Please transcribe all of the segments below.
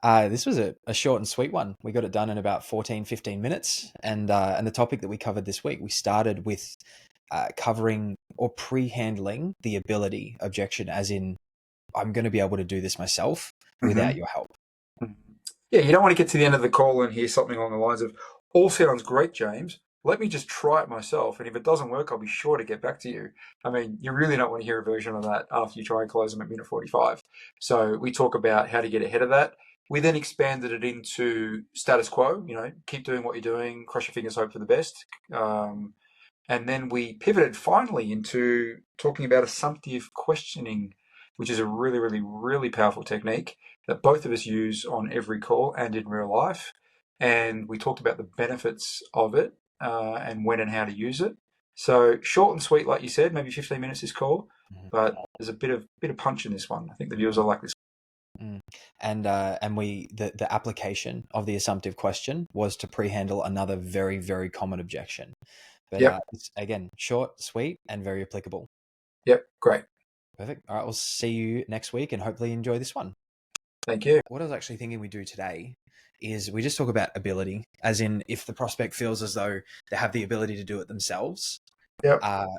This was a short and sweet one. We got it done in about 14, 15 minutes. And the topic that we covered this week, we started with covering or pre-handling the ability objection, as in, I'm going to be able to do this myself without your help. Yeah, you don't want to get to the end of the call and hear something along the lines of, all sounds great, James. Let me just try it myself. And if it doesn't work, I'll be sure to get back to you. I mean, you really don't want to hear a version of that after you try and close them at minute 45. So we talk about how to get ahead of that. We then expanded it into status quo, keep doing what you're doing, cross your fingers, hope for the best. And then we pivoted finally into talking about assumptive questioning, which is a really, really, really powerful technique that both of us use on every call and in real life. And we talked about the benefits of it and when and how to use it. So short and sweet, like you said, maybe 15 minutes this call, but there's a bit of punch in this one. I think the viewers will like this. And the application of the assumptive question was to pre-handle another very, very common objection. But it's, again, short, sweet, and very applicable. Yep, great. Perfect. All right, we'll see you next week and hopefully enjoy this one. Thank you. What I was actually thinking we do today is we just talk about ability, as in if the prospect feels as though they have the ability to do it themselves,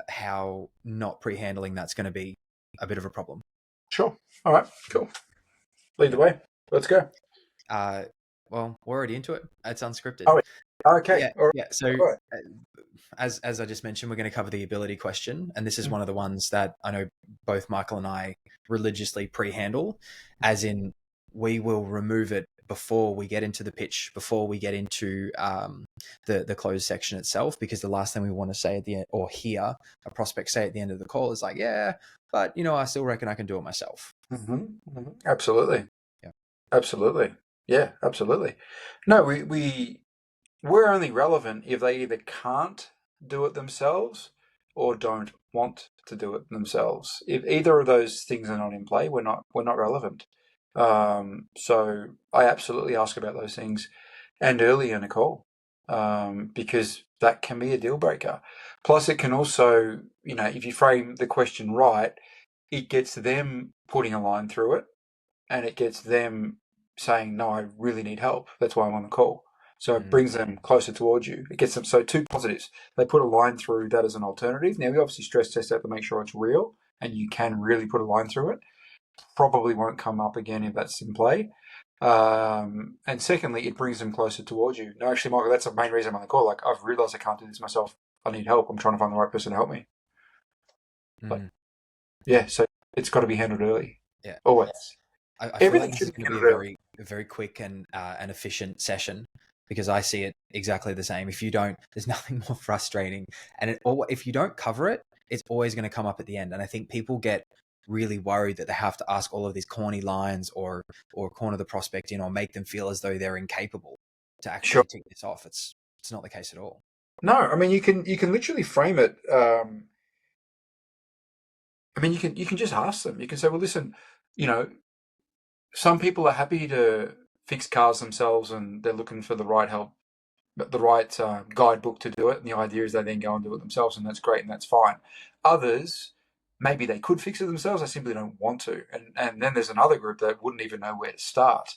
how not pre-handling that's going to be a bit of a problem. Sure. All right, cool. Lead the way. Let's go. Well, we're already into it. It's unscripted. Oh, okay. Yeah. So as I just mentioned, we're going to cover the ability question. And this is one of the ones that I know both Michael and I religiously pre-handle, as in we will remove it before we get into the pitch, before we get into the closed section itself, because the last thing we want to say at the end, or hear a prospect say at the end of the call, is like, yeah, but I still reckon I can do it myself. Absolutely. Yeah. Absolutely. Yeah, absolutely. No, we're only relevant if they either can't do it themselves or don't want to do it themselves. If either of those things are not in play, we're not relevant. So I absolutely ask about those things and early in a call, because that can be a deal breaker. Plus, it can also, if you frame the question right, it gets them putting a line through it, and it gets them saying, no, I really need help. That's why I'm on the call. So it brings them closer towards you. It gets them, so two positives. They put a line through that as an alternative. Now, we obviously stress test that to make sure it's real and you can really put a line through it. Probably won't come up again if that's in play. And secondly, it brings them closer towards you. No, actually, Michael, that's the main reason I'm on the call. Like, I've realized I can't do this myself. I need help. I'm trying to find the right person to help me. But yeah, so it's got to be handled early. Yeah. Always. I feel like this is going to be a very quick and an efficient session, because I see it exactly the same. If you don't, there's nothing more frustrating. And if you don't cover it, it's always going to come up at the end. And I think people get really worried that they have to ask all of these corny lines or corner the prospect in, or make them feel as though they're incapable to actually tick this off. It's not the case at all. No, I mean, you can literally frame it. I mean, you can just ask them. You can say, well, listen, some people are happy to fix cars themselves and they're looking for the right help, the right guidebook to do it. And the idea is they then go and do it themselves, and that's great and that's fine. Others, maybe they could fix it themselves, they simply don't want to. And then there's another group that wouldn't even know where to start.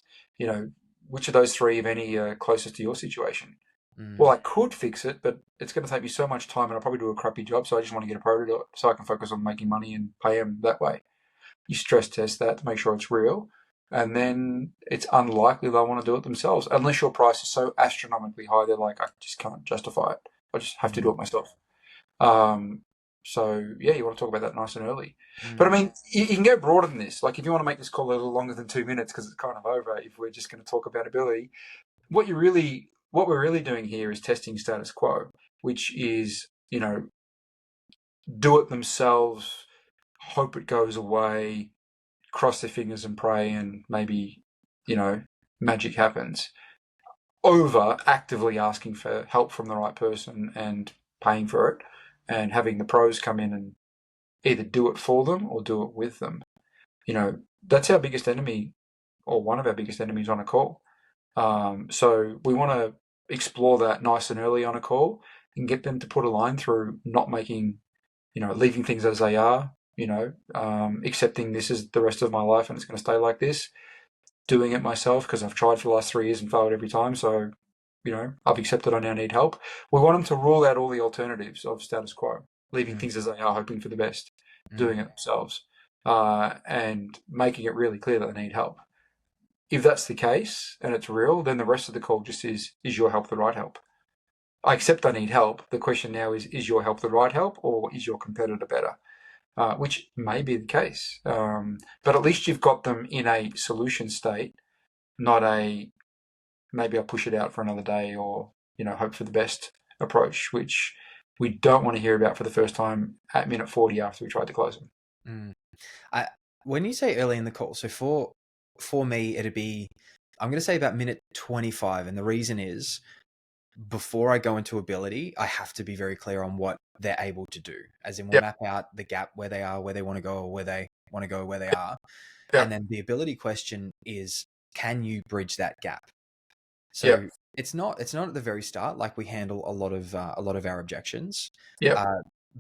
Which of those three, if any, are closest to your situation? Well, I could fix it, but it's going to take me so much time and I'll probably do a crappy job, so I just want to get a pro to do it so I can focus on making money and pay them that way. You stress test that to make sure it's real, and then it's unlikely they'll want to do it themselves, unless your price is so astronomically high they're like, I just can't justify it. I just have to do it myself. So yeah, you want to talk about that nice and early. But I mean, you can go broader than this. Like, if you want to make this call a little longer than 2 minutes, because it's kind of over if we're just going to talk about ability, what we're really doing here is testing status quo, which is, do it themselves, hope it goes away, cross their fingers and pray, and maybe, magic happens, over actively asking for help from the right person and paying for it, and having the pros come in and either do it for them or do it with them. That's our biggest enemy, or one of our biggest enemies on a call. So we want to explore that nice and early on a call and get them to put a line through, not making, leaving things as they are, accepting this is the rest of my life and it's going to stay like this. doing it myself because I've tried for the last 3 years and failed every time. So, I've accepted I now need help. We want them to rule out all the alternatives of status quo, leaving things as they are, hoping for the best, doing it themselves, and making it really clear that they need help. If that's the case and it's real, then the rest of the call just is your help the right help? I accept I need help. The question now is your help the right help, or is your competitor better? Which may be the case. But at least you've got them in a solution state, not a maybe I'll push it out for another day, or, hope for the best approach, which we don't want to hear about for the first time at minute 40 after we tried to close them. When you say early in the call, so for me, it'd be, I'm going to say about minute 25. And the reason is, before I go into ability, I have to be very clear on what they're able to do. As in, we'll map out the gap where they are, where they want to go, or where they want to go, where they are. Yep. And then the ability question is, can you bridge that gap? So it's not at the very start, like we handle a lot of our objections.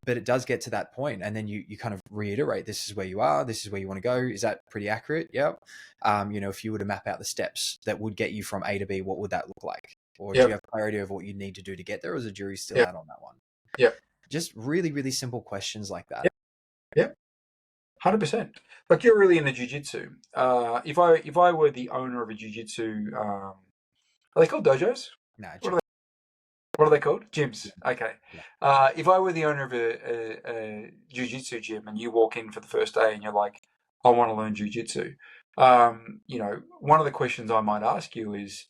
But it does get to that point, and then you kind of reiterate, this is where you are, this is where you want to go. Is that pretty accurate? Yep. If you were to map out the steps that would get you from A to B, what would that look like? Or do you have clarity of what you need to do to get there, or is the jury still out on that one? Yeah. Just really, really simple questions like that. Yeah. 100%. Like, you're really into jiu-jitsu. If I were the owner of a jiu-jitsu, are they called dojos? No. What are they called? Gyms. Okay. Yeah. If I were the owner of a jiu-jitsu gym and you walk in for the first day and you're like, I want to learn jiu-jitsu, one of the questions I might ask you is,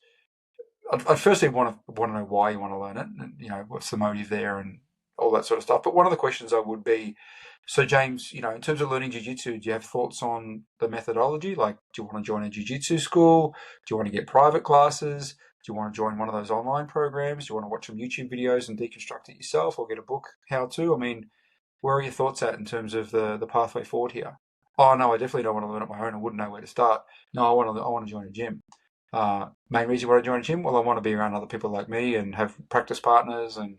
I firstly want to know why you want to learn it, and what's the motive there and all that sort of stuff. But one of the questions I would be, so James, in terms of learning jiu-jitsu, do you have thoughts on the methodology? Like, do you want to join a jiu-jitsu school? Do you want to get private classes? Do you want to join one of those online programs? Do you want to watch some YouTube videos and deconstruct it yourself, or get a book, how to? I mean, where are your thoughts at in terms of the pathway forward here? Oh, no, I definitely don't want to learn it on my own. I wouldn't know where to start. No, I want to join a gym. Main reason why I join a gym? Well, I want to be around other people like me and have practice partners and,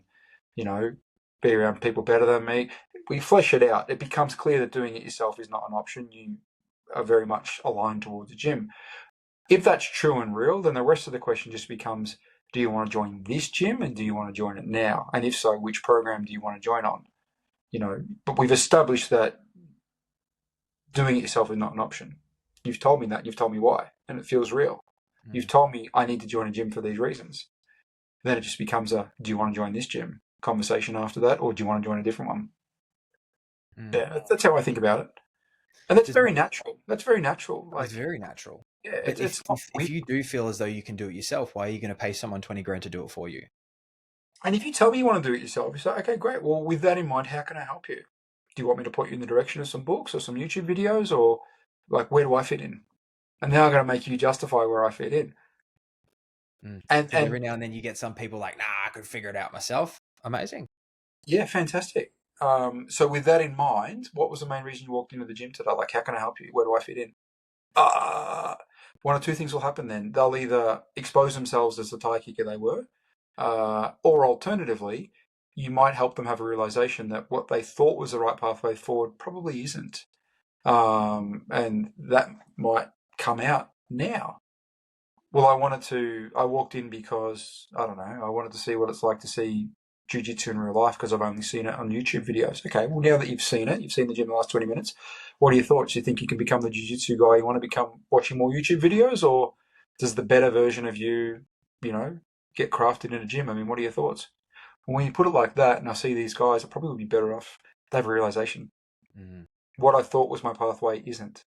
be around people better than me. We flesh it out. It becomes clear that doing it yourself is not an option. You are very much aligned towards a gym. If that's true and real, then the rest of the question just becomes, do you want to join this gym, and do you want to join it now? And if so, which program do you want to join on? But we've established that doing it yourself is not an option. You've told me that. You've told me why, and it feels real. You've told me I need to join a gym for these reasons. Then it just becomes do you want to join this gym conversation after that, or do you want to join a different one? Yeah, that's how I think about it. And that's very natural. That's very natural. It's very natural. Yeah, but if you do feel as though you can do it yourself, why are you going to pay someone 20 grand to do it for you? And if you tell me you want to do it yourself, you say, okay, great. Well, with that in mind, how can I help you? Do you want me to point you in the direction of some books or some YouTube videos, or like, where do I fit in? And now I'm going to make you justify where I fit in. And every now and then you get some people like, nah, I could figure it out myself. Amazing. Yeah, fantastic. So with that in mind, what was the main reason you walked into the gym today? Like, how can I help you? Where do I fit in? One of two things will happen then. They'll either expose themselves as the tie kicker they were, or alternatively, you might help them have a realization that what they thought was the right pathway forward probably isn't. And that might come out now. Well, I walked in because, I don't know, I wanted to see what it's like to see jiu-jitsu in real life because I've only seen it on YouTube videos. Okay, well, now that you've seen the gym in the last 20 minutes, what are your thoughts? Do you think you can become the jiu-jitsu guy? You want to become watching more YouTube videos, or does the better version of you, get crafted in a gym? I mean, what are your thoughts? When you put it like that, and I see these guys, I probably would be better off. They have a realization. What I thought was my pathway isn't.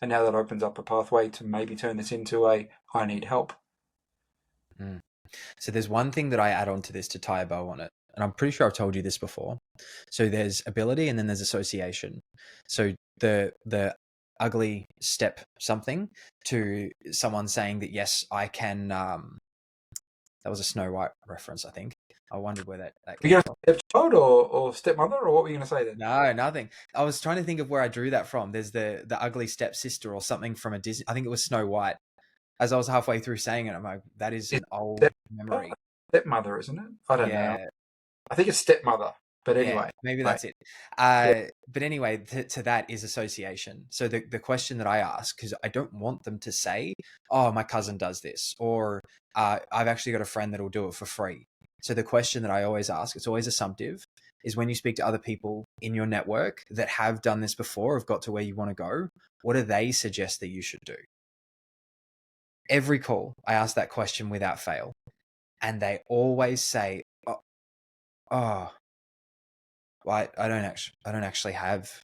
And now that opens up a pathway to maybe turn this into I need help. So there's one thing that I add on to this to tie a bow on it. And I'm pretty sure I've told you this before. So there's ability and then there's association. So the ugly step something to someone saying that, yes, I can. That was a Snow White reference, I think. I wondered where that came from. Are you going to stepchild or stepmother, or what were you going to say then? No, nothing. I was trying to think of where I drew that from. There's the ugly stepsister or something from a Disney. I think it was Snow White. As I was halfway through saying it, I'm like, that is an old memory. Stepmother, isn't it? I don't know. I think it's stepmother. But Yeah, anyway, maybe mate, that's it. yeah, But anyway, to that is association. So the question that I ask, because I don't want them to say, "Oh, my cousin does this," or "I've actually got a friend that'll do it for free." So the question that I always ask, it's always assumptive, is when you speak to other people in your network that have done this before, have got to where you want to go, what do they suggest that you should do? Every call, I ask that question without fail, and they always say, "Oh, oh well, I don't actually have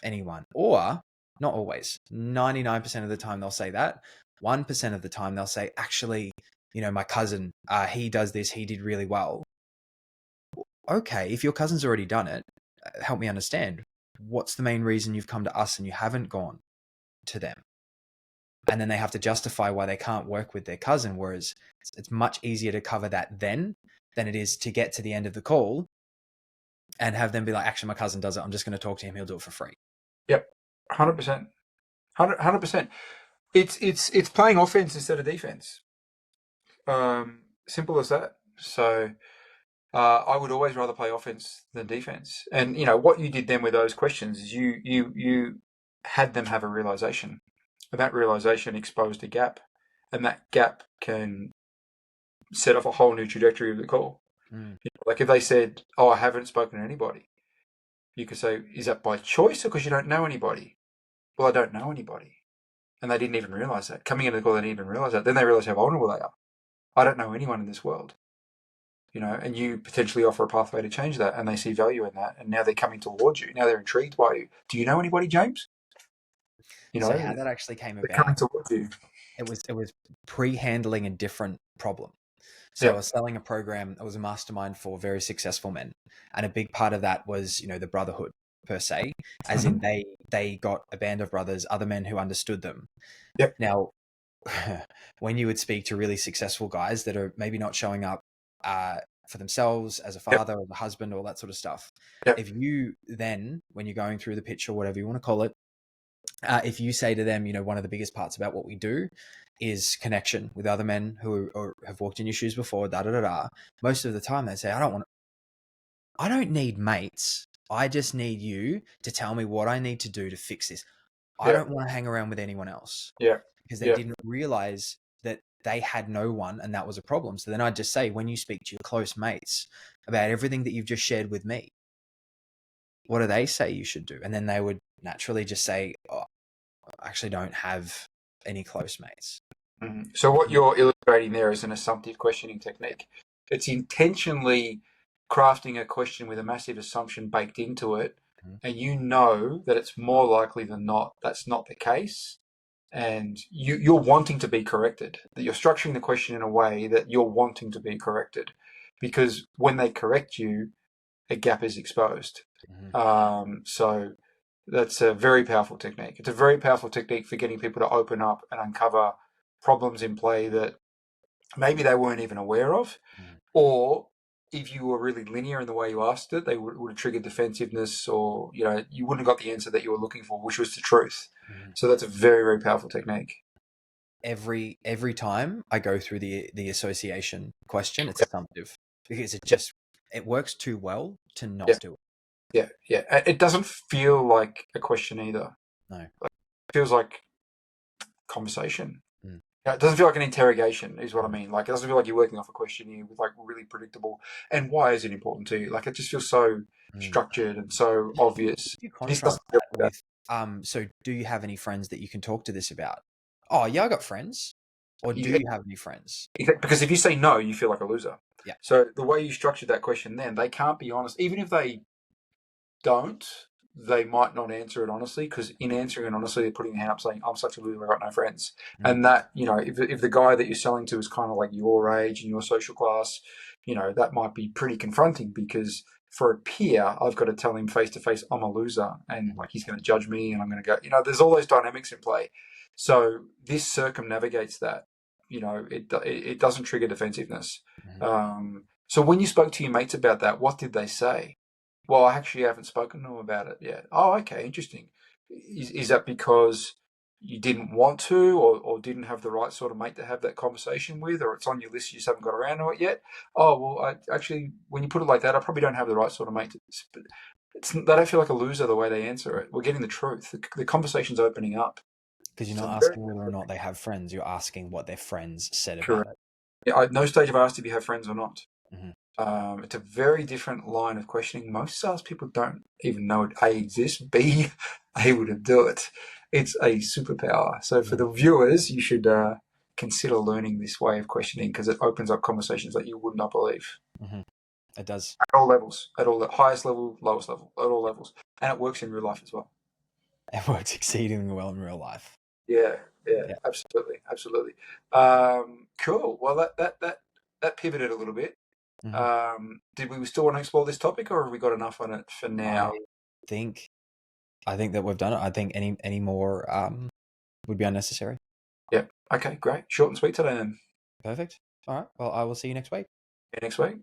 anyone," or not always. 99% of the time they'll say that. 1% of the time they'll say, "Actually, my cousin, he does this. He did really well." Okay, if your cousin's already done it, help me understand. What's the main reason you've come to us and you haven't gone to them? And then they have to justify why they can't work with their cousin. Whereas it's much easier to cover that then than it is to get to the end of the call and have them be like, "Actually, my cousin does it. I'm just going to talk to him. He'll do it for free." yep, 100%, 100%. It's playing offense instead of defense. Simple as that. So I would always rather play offense than defense. And what you did then with those questions is you had them have a realization, and that realization exposed a gap, and that gap can set off a whole new trajectory of the call. Like if they said, "Oh, I haven't spoken to anybody," you could say, "Is that by choice or because you don't know anybody?" "Well, I don't know anybody," and they didn't even realize that. Coming into the call, they didn't even realize that. Then they realize how vulnerable they are. "I don't know anyone in this world." And you potentially offer a pathway to change that, and they see value in that, and now they're coming towards you. Now they're intrigued by you. "Do you know anybody, James?" So how that actually came They're coming about, towards you. it was pre-handling a different problem. So I Yep. was selling a program. I was a mastermind for very successful men, and a big part of that was the brotherhood per se, as in they got a band of brothers, other men who understood them. Yep. Now, when you would speak to really successful guys that are maybe not showing up for themselves as a Yep. father, as a husband, all that sort of stuff, Yep. if you then, when you're going through the pitch or whatever you want to call it, if you say to them, one of the biggest parts about what we do is connection with other men who have walked in your shoes before, da da da da. Most of the time they say, I don't need mates. I just need you to tell me what I need to do to fix this. I Yep. don't want to hang around with anyone else. Yeah. Because they Yeah. didn't realize that they had no one, and that was a problem. So then I'd just say, when you speak to your close mates about everything that you've just shared with me, what do they say you should do? And then they would naturally just say, "Oh, I actually don't have any close mates." So what you're illustrating there is an assumptive questioning technique. It's intentionally crafting a question with a massive assumption baked into it, and you know that it's more likely than not that's not the case, and you're wanting to be corrected. That you're structuring the question in a way that you're wanting to be corrected, because when they correct you, a gap is exposed. So that's a very powerful technique. It's a very powerful technique for getting people to open up and uncover problems in play that maybe they weren't even aware of, or if you were really linear in the way you asked it, they would have triggered defensiveness, or you wouldn't have got the answer that you were looking for, which was the truth. So that's a very, very powerful technique. Every time I go through the association question, it's assumptive, because it works too well to not Yeah. do it. Yeah. It doesn't feel like a question either. No. It feels like conversation. It doesn't feel like an interrogation, is what I mean. Like, it doesn't feel like you're working off a questionnaire with really predictable. And why is it important to you? Like, it just feels so structured and so obvious. You contrast that with, so do you have any friends that you can talk to this about? Oh yeah, I got friends. Or do you have any friends? Because if you say no, you feel like a loser. Yeah. So the way you structured that question, then they can't be honest. Even if they don't, they might not answer it honestly, because in answering it honestly, they're putting their hand up saying, "I'm such a loser, I got no friends." And that, if the guy that you're selling to is kind of like your age and your social class, that might be pretty confronting, because for a peer, I've got to tell him face to face, I'm a loser, and he's going to judge me, and I'm going to go, there's all those dynamics in play. So this circumnavigates that. It doesn't trigger defensiveness. So when you spoke to your mates about that, what did they say? "Well, I actually haven't spoken to them about it yet." "Oh, okay, interesting. Is that because you didn't want to, or didn't have the right sort of mate to have that conversation with, or it's on your list, you just haven't got around to it yet. Oh, well, I actually, when you put it like that, I probably don't have the right sort of mate to this. But they don't feel like a loser the way they answer it. We're getting the truth. The conversation's opening up. Because you're not asking whether or not they have friends. You're asking what their friends said about it. Yeah, at no stage have I asked if you have friends or not. Mm-hmm. It's a very different line of questioning. Most salespeople don't even know it, A, exists, B, able to do it. It's a superpower. So for the viewers, you should consider learning this way of questioning, because it opens up conversations that you would not believe. Mm-hmm. It does. At all levels. At all the highest level, lowest level, at all levels. And it works in real life as well. It works exceedingly well in real life. Yeah, absolutely. Cool. Well, that pivoted a little bit. Mm-hmm. Did we still want to explore this topic, or have we got enough on it for now? I think that we've done it. I think any more would be unnecessary. Yep. Okay, great. Short and sweet today then. Perfect. All right. Well, I will see you next week. See you next week.